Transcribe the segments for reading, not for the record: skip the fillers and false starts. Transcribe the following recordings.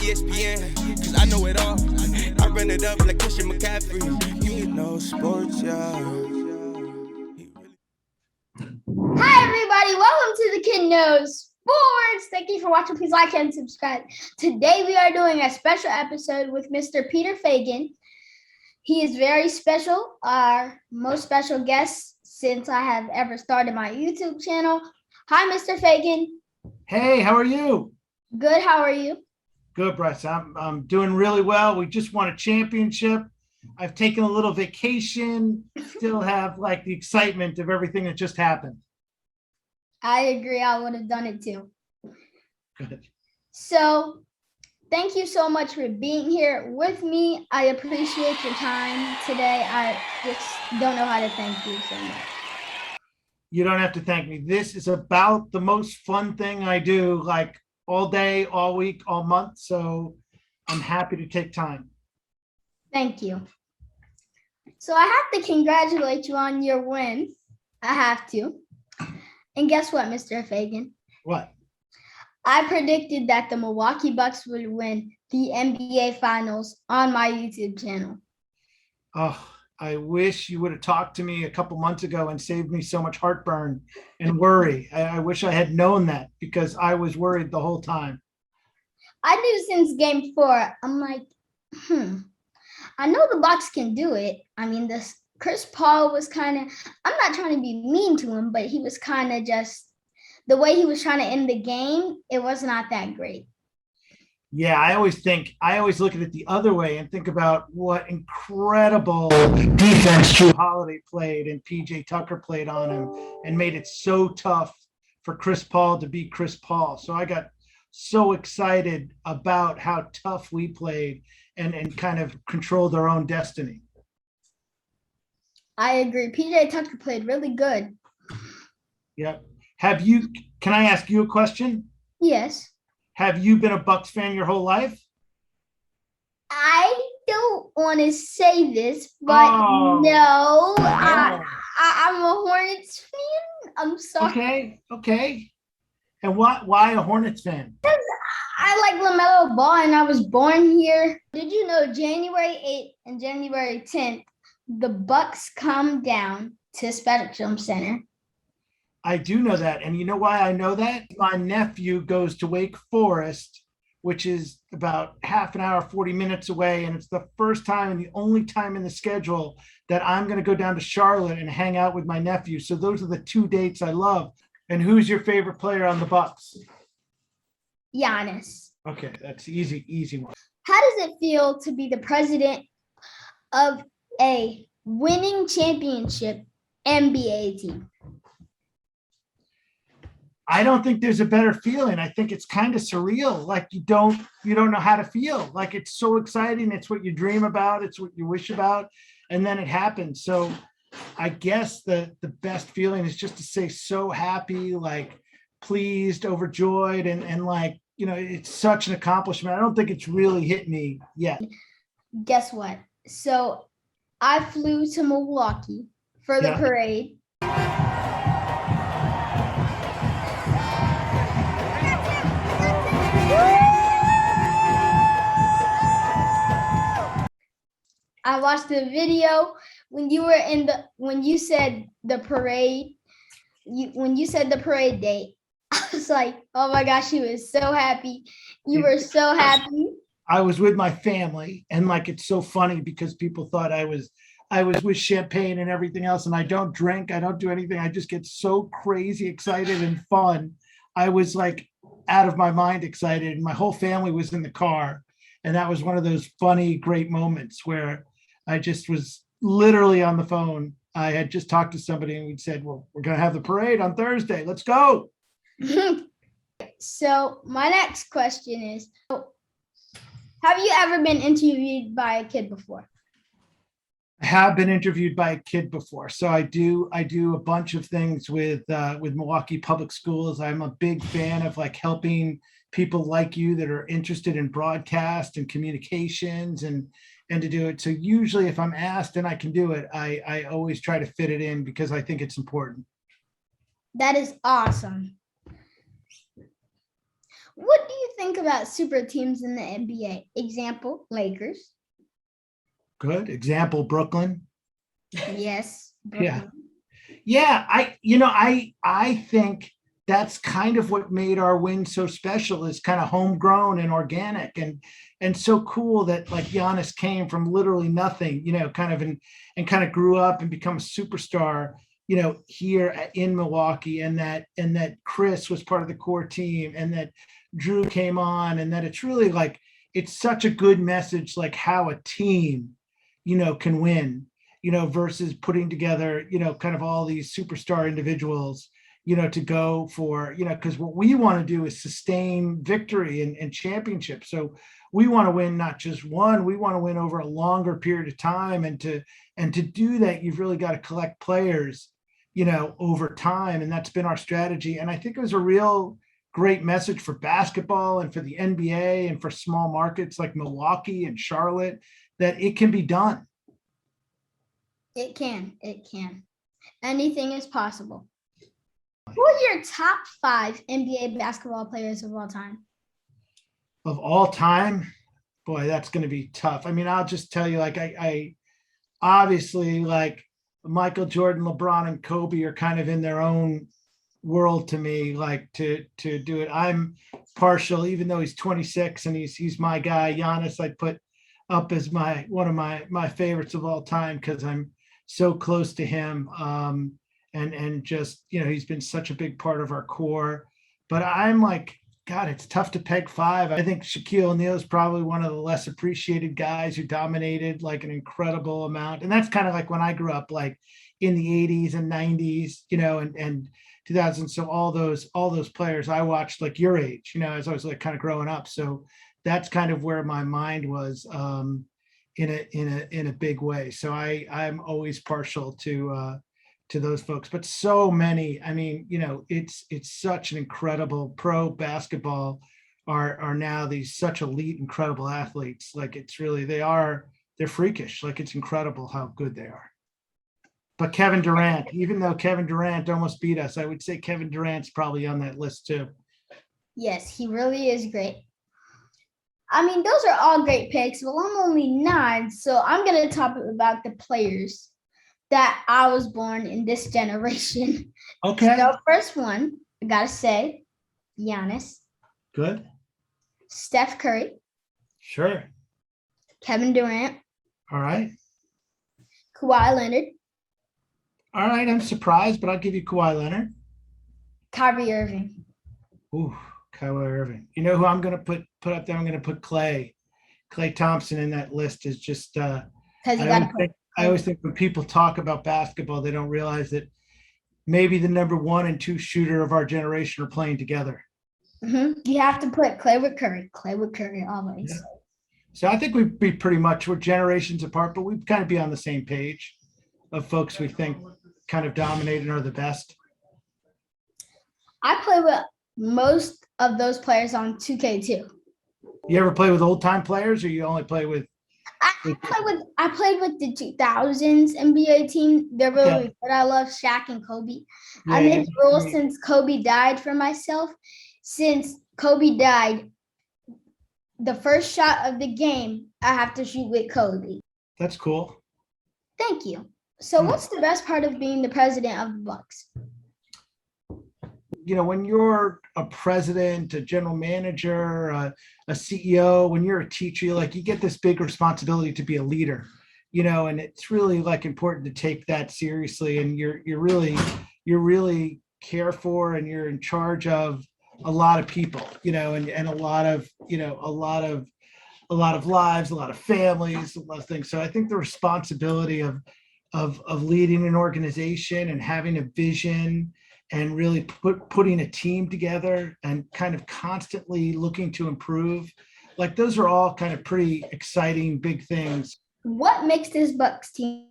ESPN, cause I know it all. I run it up like Christian McCaffrey. You know sports, yeah. Hi everybody, welcome to the Kid Knows Sports. Thank you for watching. Please like and subscribe. Today we are doing a special episode with Mr. Peter Feigin. He is very special, our most special guest since I have ever started my YouTube channel. Hi, Mr. Feigin. Hey, how are you? Good, how are you? Good, Bryce. I'm doing really well. We just won a championship. I've taken a little vacation, still have like the excitement of everything that just happened. I agree, I would have done it too. Good. So, thank you so much for being here with me. I appreciate your time today. I just don't know how to thank you so much. You don't have to thank me. This is about the most fun thing I do, like all day, all week, all month. So I'm happy to take time. Thank you. So I have to congratulate you on your win. I have to. And guess what, Mr. Feigin? What? I predicted that the Milwaukee Bucks would win the NBA Finals on my YouTube channel. Oh, I wish you would have talked to me a couple months ago and saved me so much heartburn and worry. I wish I had known that because I was worried the whole time. I knew since game 4, I'm like, I know the Bucks can do it. I mean, this Chris Paul was kind of, I'm not trying to be mean to him, but he was kind of just, the way he was trying to end the game, it was not that great. Yeah, I always look at it the other way and think about what incredible defense Drew Holiday played and PJ Tucker played on him and made it so tough for Chris Paul to beat Chris Paul. So I got so excited about how tough we played and kind of controlled our own destiny. I agree. PJ Tucker played really good. Yep. Can I ask you a question? Yes. Have you been a Bucks fan your whole life? I don't want to say this, but no. I'm a Hornets fan. I'm sorry. Okay. And why a Hornets fan? I like LaMelo Ball, and I was born here. Did you know January 8th and January 10th, the Bucks come down to Spectrum Center? I do know that. And you know why I know that? My nephew goes to Wake Forest, which is about half an hour, 40 minutes away. And it's the first time and the only time in the schedule that I'm going to go down to Charlotte and hang out with my nephew. So those are the two dates I love. And who's your favorite player on the Bucks? Giannis. Okay, that's easy one. How does it feel to be the president of a winning championship NBA team? I don't think there's a better feeling. I think it's kind of surreal. Like you don't know how to feel. Like it's so exciting. It's what you dream about. It's what you wish about. And then it happens. So I guess the best feeling is just to say so happy, like pleased, overjoyed, and like, you know, it's such an accomplishment. I don't think it's really hit me yet. Guess what? So I flew to Milwaukee for the parade. I watched the video when you said the parade date. I was like, oh my gosh, he was so happy. You were so happy. I was with my family, and like it's so funny because people thought I was with champagne and everything else, and I don't drink, I don't do anything. I just get so crazy excited and fun. I was like out of my mind excited, and my whole family was in the car. And that was one of those funny, great moments where I just was literally on the phone. I had just talked to somebody and we'd said, well, we're going to have the parade on Thursday. Let's go. So my next question is, have you ever been interviewed by a kid before? I have been interviewed by a kid before. So I do a bunch of things with Milwaukee Public Schools. I'm a big fan of like helping people like you that are interested in broadcast and communications and to do it. So usually if I'm asked and I can do it, I always try to fit it in because I think it's important. That is awesome. What do you think about super teams in the NBA? Example, Lakers. Good example, Brooklyn. Yes. Yeah. Brooklyn. Yeah, I think that's kind of what made our win so special, is kind of homegrown and organic, and so cool that like Giannis came from literally nothing, kind of and kind of grew up and become a superstar, here in Milwaukee, and that Chris was part of the core team, and that Drew came on, and that it's really like it's such a good message, like how a team, can win, versus putting together, kind of all these superstar individuals, to go for, because what we want to do is sustain victory and championship. So we want to win not just one, we want to win over a longer period of time. And to do that, you've really got to collect players, over time. And that's been our strategy. And I think it was a real great message for basketball and for the NBA and for small markets like Milwaukee and Charlotte, that it can be done. It can. Anything is possible. Who are your top 5 NBA basketball players of all time? Of all time? Boy, that's going to be tough. I mean, I'll just tell you, like, I obviously, like, Michael Jordan, LeBron, and Kobe are kind of in their own world to me, like to do it. I'm partial, even though he's 26 and he's my guy. Giannis, I put up as one of my favorites of all time, because I'm so close to him. And just, he's been such a big part of our core. But I'm like, God, it's tough to peg 5. I think Shaquille O'Neal is probably one of the less appreciated guys who dominated like an incredible amount. And that's kind of like when I grew up, like in the 80s and 90s, and 2000. So all those players I watched like your age, as I was like kind of growing up. So that's kind of where my mind was, in a big way. So I'm always partial to those folks, but so many. I mean, it's such an incredible pro basketball are now these such elite, incredible athletes. Like it's really, they're freakish. Like it's incredible how good they are. But Kevin Durant, even though Kevin Durant almost beat us, I would say Kevin Durant's probably on that list too. Yes, he really is great. I mean, those are all great picks. Well, I'm only 9, so I'm going to talk about the players that I was born in this generation. Okay. So first one, I got to say, Giannis. Good. Steph Curry. Sure. Kevin Durant. All right. Kawhi Leonard. All right. I'm surprised, but I'll give you Kawhi Leonard. Kyrie Irving. Ooh, Kyrie Irving. You know who I'm going to put up there? I'm going to put Klay Thompson in that list. Is just because you got to put. I always think when people talk about basketball, they don't realize that maybe the number 1 and 2 shooter of our generation are playing together. Mm-hmm. You have to put Klay with Curry. Klay with Curry always. Yeah. So I think we'd be we're generations apart, but we'd kind of be on the same page of folks we think kind of dominate and are the best. I play with most of those players on 2K too. You ever play with old time players, or you only play with? I played with the 2000s NBA team. They're really good. I love Shaq and Kobe. Yeah, I made rules since Kobe died for myself. Since Kobe died, the first shot of the game, I have to shoot with Kobe. That's cool. Thank you. So what's the best part of being the president of the Bucks? When you're a president, a general manager, a CEO, when you're a teacher, you get this big responsibility to be a leader, and it's really like important to take that seriously. And you're really care for, and you're in charge of a lot of people, and a lot of lives, a lot of families, a lot of things. So I think the responsibility of leading an organization and having a vision and really putting a team together and kind of constantly looking to improve, like those are all kind of pretty exciting, big things. What makes this Bucks team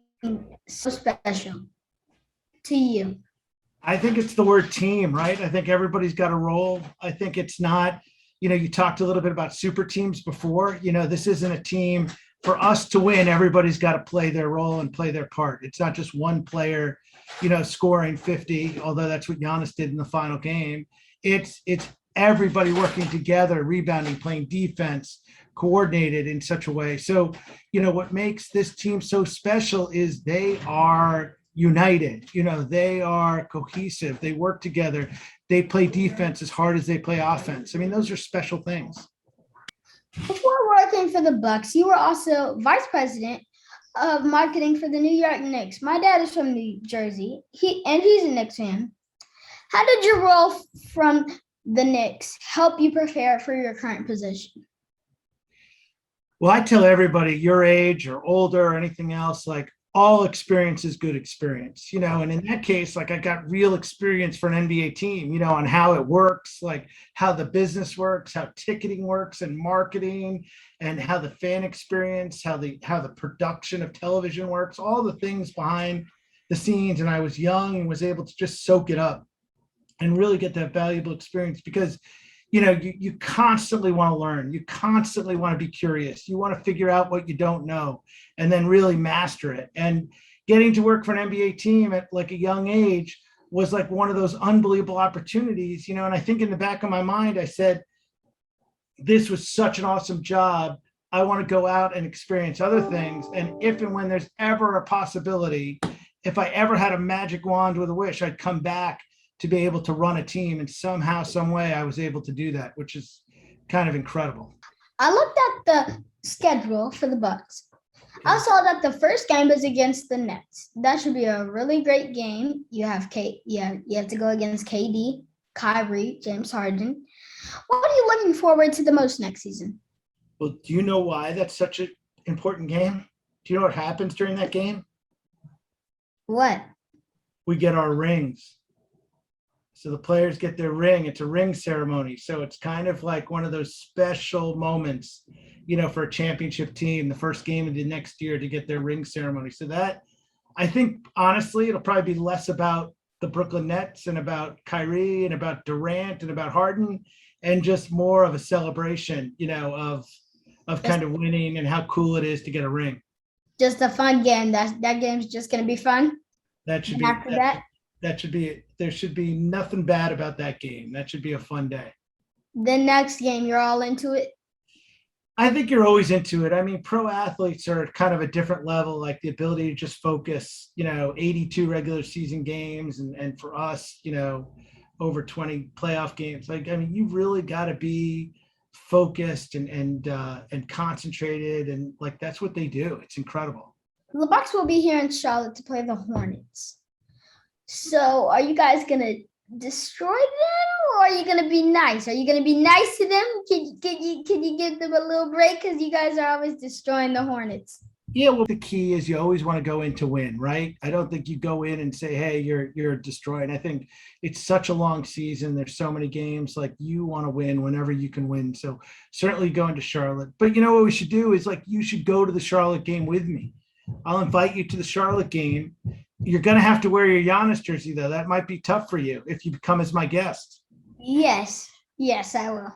so special to you? I think it's the word team, right? I think everybody's got a role. I think it's not, you talked a little bit about super teams before, this isn't a team. For us to win, everybody's got to play their role and play their part. It's not just one player, scoring 50, although that's what Giannis did in the final game. It's everybody working together, rebounding, playing defense, coordinated in such a way. So, what makes this team so special is they are united. They are cohesive. They work together. They play defense as hard as they play offense. I mean, those are special things. Before working for the Bucks, you were also vice president of marketing for the New York Knicks. My dad is from New Jersey. He's a Knicks fan. How did your role from the Knicks help you prepare for your current position? Well, I tell everybody your age or older or anything else, like all experience is good experience, and in that case, like I got real experience for an NBA team, on how it works, like how the business works, how ticketing works and marketing, and how the fan experience, how the production of television works, all the things behind the scenes. And I was young and was able to just soak it up and really get that valuable experience because you constantly want to learn. You constantly want to be curious. You want to figure out what you don't know and then really master it. And getting to work for an NBA team at like a young age was like one of those unbelievable opportunities, and I think in the back of my mind, I said, this was such an awesome job. I want to go out and experience other things. And if and when there's ever a possibility, if I ever had a magic wand with a wish, I'd come back to be able to run a team, and somehow, some way I was able to do that, which is kind of incredible. I looked at the schedule for the Bucks. I saw that the first game was against the Nets. That should be a really great game. You have to go against KD, Kyrie, James Harden. What are you looking forward to the most next season? Well, do you know why that's such an important game? Do you know what happens during that game? What? We get our rings. So the players get their ring. It's a ring ceremony. So it's kind of like one of those special moments, for a championship team, the first game of the next year to get their ring ceremony. So that, I think, honestly, it'll probably be less about the Brooklyn Nets and about Kyrie and about Durant and about Harden, and just more of a celebration, of kind of winning and how cool it is to get a ring. Just a fun game. That game's just going to be fun. That should be after that. That should be, there should be nothing bad about that game. That should be a fun day. The next game, you're all into it? I think you're always into it. I mean, pro athletes are kind of a different level, like the ability to just focus, 82 regular season games. And for us, over 20 playoff games. Like, I mean, you've really got to be focused and concentrated. And like, that's what they do. It's incredible. The Bucks will be here in Charlotte to play the Hornets. So are you guys going to destroy them, or are you going to be nice? Are you going to be nice to them? Can you give them a little break? Because you guys are always destroying the Hornets. Yeah, well, the key is you always want to go in to win, right? I don't think you go in and say, hey, you're destroying. I think it's such a long season. There's so many games. Like, you want to win whenever you can win. So certainly going to Charlotte. But what we should do is, like, you should go to the Charlotte game with me. I'll invite you to the Charlotte game. You're going to have to wear your Giannis jersey, though. That might be tough for you if you come as my guest. Yes, I will.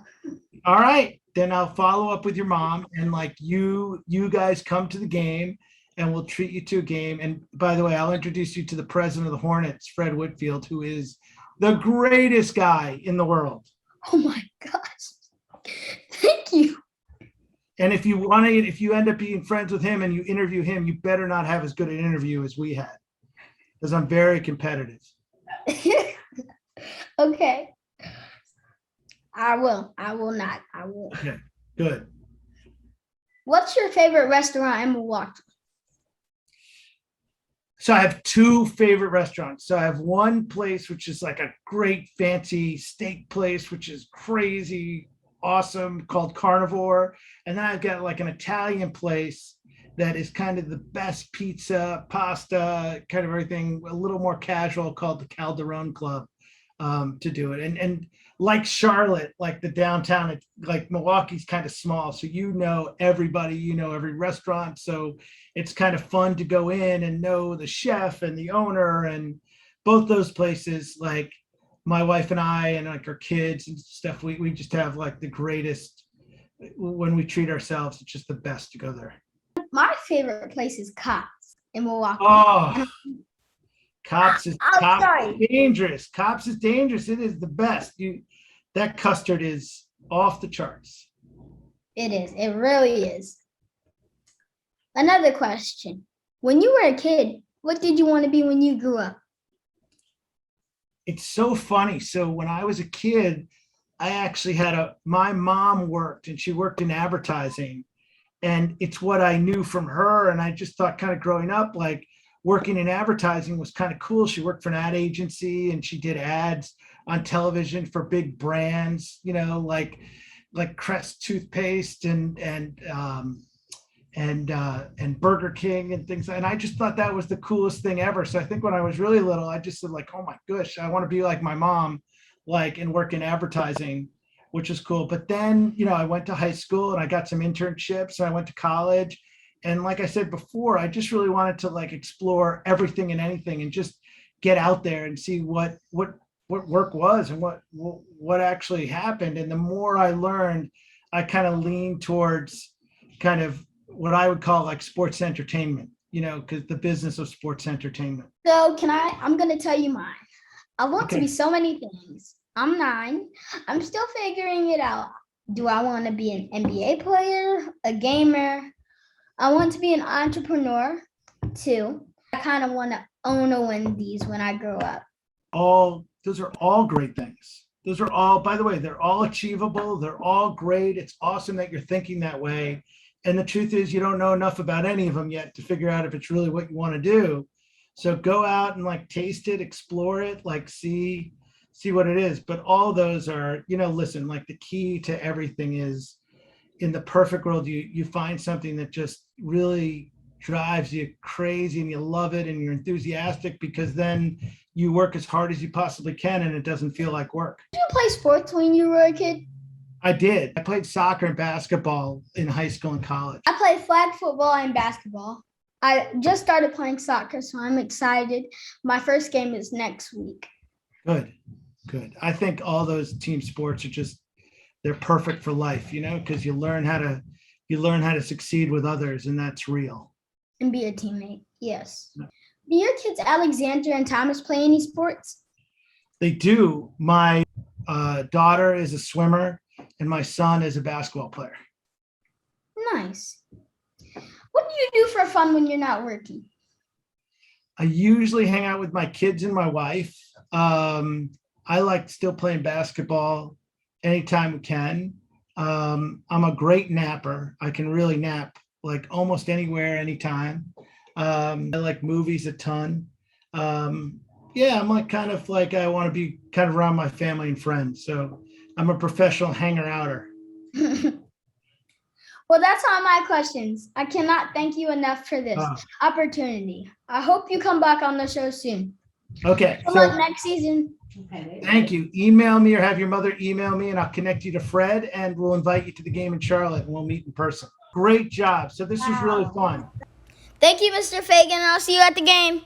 All right. Then I'll follow up with your mom, and like you guys come to the game, and we'll treat you to a game. And by the way, I'll introduce you to the president of the Hornets, Fred Whitfield, who is the greatest guy in the world. Oh my gosh. Thank you. And if you end up being friends with him and you interview him, you better not have as good an interview as we had, because I'm very competitive. Okay. I will not. I will. Okay, good. What's your favorite restaurant in Milwaukee? So I have two favorite restaurants. So I have one place, which is like a great fancy steak place, which is crazy awesome, called Carnivore. And then I've got like an Italian place that is kind of the best pizza, pasta, kind of everything, a little more casual, called the Calderone Club, to do it. And like Charlotte, like the downtown, like Milwaukee's kind of small. So everybody, every restaurant. So it's kind of fun to go in and know the chef and the owner, and both those places, like my wife and I and like our kids and stuff, we just have like the greatest, when we treat ourselves, it's just the best to go there. My favorite place is Cops in Milwaukee. Oh, Cops is sorry. dangerous. Cops is dangerous. It is the best. that custard is off the charts. It is. It really is. Another question. When you were a kid, what did you want to be when you grew up? It's so funny. So when I was a kid, I actually my mom worked, and she worked in advertising, and it's what I knew from her. And I just thought, kind of growing up, like, working in advertising was kind of cool. She worked for an ad agency, and she did ads on television for big brands, like Crest toothpaste and Burger King and things. And I just thought that was the coolest thing ever. So I think when I was really little, I just said, like, oh my gosh, I want to be like my mom, like, and work in advertising, which is cool. But then, I went to high school and I got some internships, and I went to college. And like I said before, I just really wanted to, like, explore everything and anything and just get out there and see what work was and what actually happened. And the more I learned, I kind of leaned towards kind of what I would call like sports entertainment, because the business of sports entertainment. So I'm going to tell you mine. I want to Okay. be so many things. I'm 9. I'm still figuring it out. Do I want to be an NBA player, a gamer? I want to be an entrepreneur too. I kind of want to own a Wendy's when I grow up. Those are all great things. Those are all, by the way, they're all achievable. They're all great. It's awesome that you're thinking that way. And the truth is, you don't know enough about any of them yet to figure out if it's really what you want to do. So go out and, like, taste it, explore it, like, see what it is. But all those are, listen, like, the key to everything is, in the perfect world, you find something that just really drives you crazy and you love it and you're enthusiastic, because then you work as hard as you possibly can and it doesn't feel like work. Did you play sports when you were a kid? I did. I played soccer and basketball in high school and college. I played flag football and basketball. I just started playing soccer, so I'm excited. My first game is next week. Good. I think all those team sports are they're perfect for life, because you learn how to succeed with others, and that's real. And be a teammate. Yes. Do your kids, Alexander and Thomas, play any sports? They do. My daughter is a swimmer, and my son is a basketball player. Nice. What do you do for fun when you're not working? I usually hang out with my kids and my wife. I like still playing basketball anytime we can. I'm a great napper. I can really nap, like, almost anywhere, anytime. I like movies a ton. I'm like, kind of like, I want to be kind of around my family and friends. So I'm a professional hanger-outer. Well, that's all my questions. I cannot thank you enough for this opportunity. I hope you come back on the show soon. Okay. Good luck next season. Thank you. Email me or have your mother email me, and I'll connect you to Fred, and we'll invite you to the game in Charlotte, and we'll meet in person. Great job. So this was really fun. Thank you, Mr. Feigin. I'll see you at the game.